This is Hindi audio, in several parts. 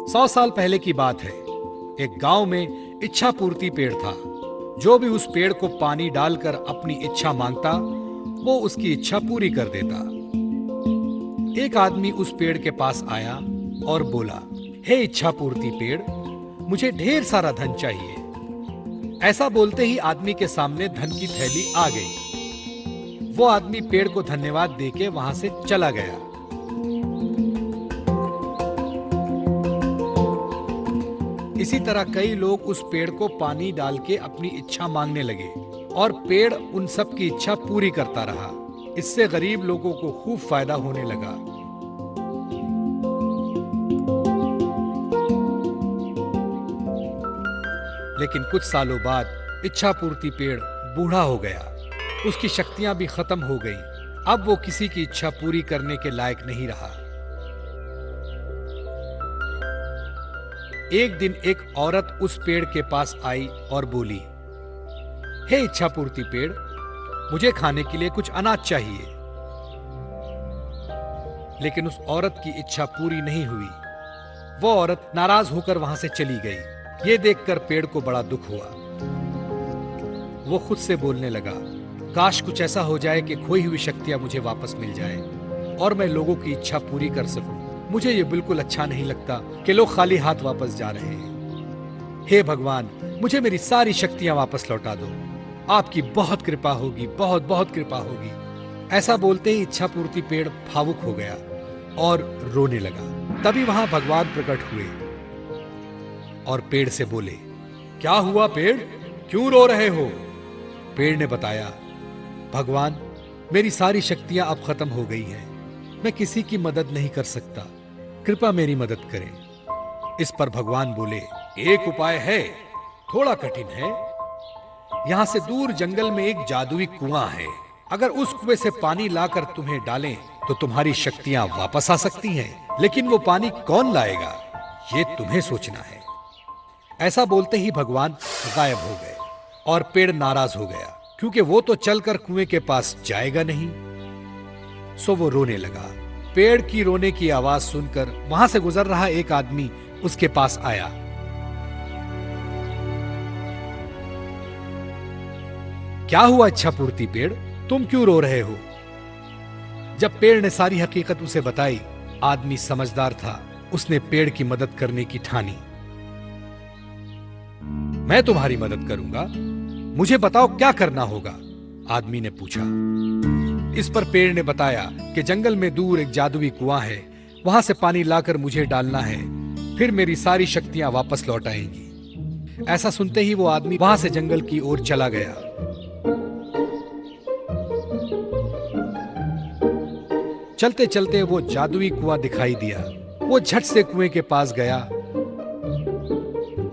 100 साल पहले की बात है। एक गांव में इच्छा पूर्ति पेड़ था। जो भी उस पेड़ को पानी डालकर अपनी इच्छा मांगता, वो उसकी इच्छा पूरी कर देता। एक आदमी उस पेड़ के पास आया और बोला, हे इच्छा पूर्ति पेड़, मुझे ढेर सारा धन चाहिए। ऐसा बोलते ही आदमी के सामने धन की थैली आ गई। वो आदमी पेड़ को धन्यवाद देके वहां से चला गया। इसी तरह कई लोग उस पेड़ को पानी डाल के अपनी इच्छा मांगने लगे और पेड़ उन सब की इच्छा पूरी करता रहा। इससे गरीब लोगों को खूब फायदा होने लगा। लेकिन कुछ सालों बाद इच्छा पूर्ति पेड़ बूढ़ा हो गया। उसकी शक्तियां भी खत्म हो गईं। अब वो किसी की इच्छा पूरी करने के लायक नहीं रहा। एक दिन एक औरत उस पेड़ के पास आई और बोली, हे इच्छा पूर्ति पेड़, मुझे खाने के लिए कुछ अनाज चाहिए। लेकिन उस औरत की इच्छा पूरी नहीं हुई। वो औरत नाराज होकर वहां से चली गई। ये देखकर पेड़ को बड़ा दुख हुआ। वो खुद से बोलने लगा, काश कुछ ऐसा हो जाए कि खोई हुई शक्तियां मुझे वापस मिल जाए और मैं लोगों की इच्छा पूरी कर सकूं। मुझे ये बिल्कुल अच्छा नहीं लगता कि लोग खाली हाथ वापस जा रहे हैं। हे भगवान, मुझे मेरी सारी शक्तियां वापस लौटा दो। आपकी बहुत कृपा होगी, बहुत बहुत कृपा होगी। ऐसा बोलते ही इच्छा पूर्ति पेड़ भावुक हो गया और रोने लगा। तभी वहां भगवान प्रकट हुए और पेड़ से बोले, क्या हुआ पेड़, क्यों रो रहे हो? पेड़ ने बताया, भगवान, मेरी सारी शक्तियां अब खत्म हो गई हैं। मैं किसी की मदद नहीं कर सकता, कृपया मेरी मदद करें। इस पर भगवान बोले, एक उपाय है, थोड़ा कठिन है। यहां से दूर जंगल में एक जादुई कुआं है। अगर उस कुएं से पानी लाकर तुम्हें डालें तो तुम्हारी शक्तियां वापस आ सकती हैं। लेकिन वो पानी कौन लाएगा, ये तुम्हें सोचना है। ऐसा बोलते ही भगवान गायब हो गए और पेड़ नाराज हो गया, क्योंकि वो तो चलकर कुएं के पास जाएगा नहीं। सो वो रोने लगा। पेड़ की रोने की आवाज सुनकर वहां से गुजर रहा एक आदमी उसके पास आया। क्या हुआ इच्छा पूर्ति पेड़, तुम क्यों रो रहे हो? जब पेड़ ने सारी हकीकत उसे बताई, आदमी समझदार था। उसने पेड़ की मदद करने की ठानी। मैं तुम्हारी मदद करूंगा, मुझे बताओ क्या करना होगा? आदमी ने पूछा। इस पर पेड़ ने बताया कि जंगल में दूर एक जादुई कुआं है, वहां से पानी लाकर मुझे डालना है, फिर मेरी सारी शक्तियां वापस लौट आएंगी। ऐसा सुनते ही वो आदमी वहां से जंगल की ओर चला गया। चलते चलते वो जादुई कुआं दिखाई दिया। वो झट से कुएं के पास गया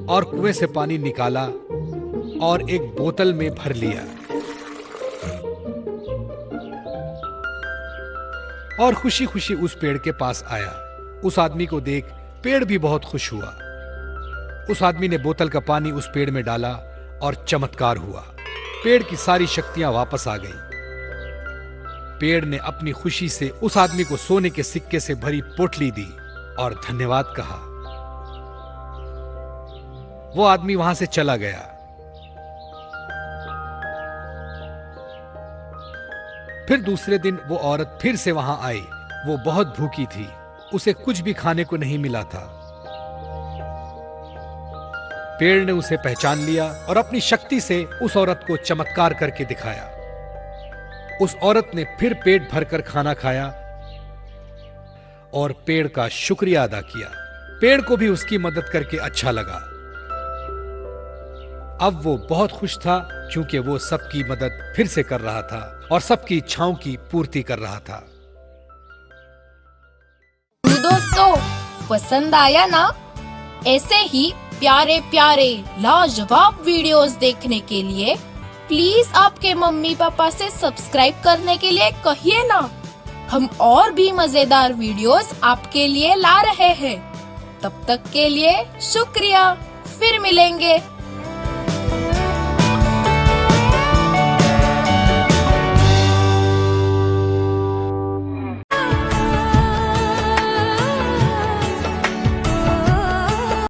और कुएं से पानी निकाला और एक बोतल में भर लिया और खुशी खुशी उस पेड़ के पास आया। उस आदमी को देख पेड़ भी बहुत खुश हुआ। उस आदमी ने बोतल का पानी उस पेड़ में डाला और चमत्कार हुआ। पेड़ की सारी शक्तियां वापस आ गईं। पेड़ ने अपनी खुशी से उस आदमी को सोने के सिक्के से भरी पोटली दी और धन्यवाद कहा। वो आदमी वहां से चला गया। फिर दूसरे दिन वो औरत फिर से वहां आई। वो बहुत भूखी थी, उसे कुछ भी खाने को नहीं मिला था। पेड़ ने उसे पहचान लिया और अपनी शक्ति से उस औरत को चमत्कार करके दिखाया। उस औरत ने फिर पेट भरकर खाना खाया और पेड़ का शुक्रिया अदा किया। पेड़ को भी उसकी मदद करके अच्छा लगा। अब वो बहुत खुश था, क्योंकि वो सबकी मदद फिर से कर रहा था और सबकी इच्छाओं की पूर्ति कर रहा था। दोस्तों, पसंद आया ना? ऐसे ही प्यारे प्यारे लाजवाब वीडियोस देखने के लिए प्लीज आपके मम्मी पापा से सब्सक्राइब करने के लिए कहिए ना। हम और भी मजेदार वीडियोस आपके लिए ला रहे हैं। तब तक के लिए शुक्रिया। फिर मिलेंगे।